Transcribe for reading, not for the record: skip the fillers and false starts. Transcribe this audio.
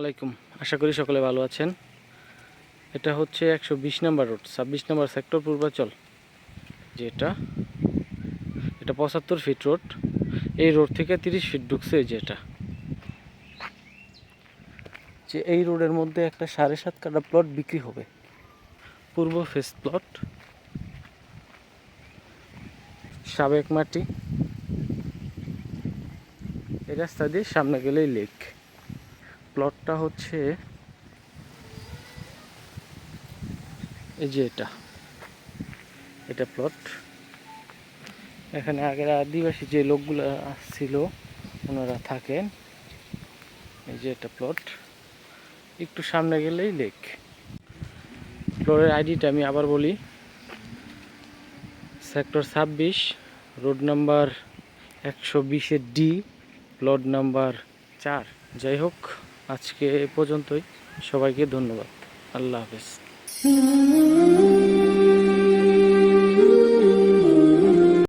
আলাইকুম, আশা করি সকলে ভালো আছেন। এটা হচ্ছে 120 নম্বর রোড, 26 নম্বর সেক্টর পূর্বাচল। যেটা এটা 75 ফিট রোড। এই রোড থেকে 30 ফিট ঢুকছে। এই রোডের মধ্যে একটা 7.5 কাঠা প্লট বিক্রি হবে, পূর্ব ফেস প্লট, সাবেক মাটি। এই রাস্তা দিয়ে সামনে গেলেই লেক। প্লটটা হচ্ছে এই যে এটা প্লট। এখানে আগের আদিবাসী যে লোকগুলো ছিল ওনারা থাকেন। এই যে এটা প্লট, একটু সামনে গেলেই লেক। প্লটের আইডিটা আমি আবার বলি, সেক্টর 26, রোড নাম্বার 120-এর ডি, প্লট নাম্বার 4। যাই হোক, আজকে এ পর্যন্তই। সবাইকে ধন্যবাদ। আল্লাহ হাফেজ।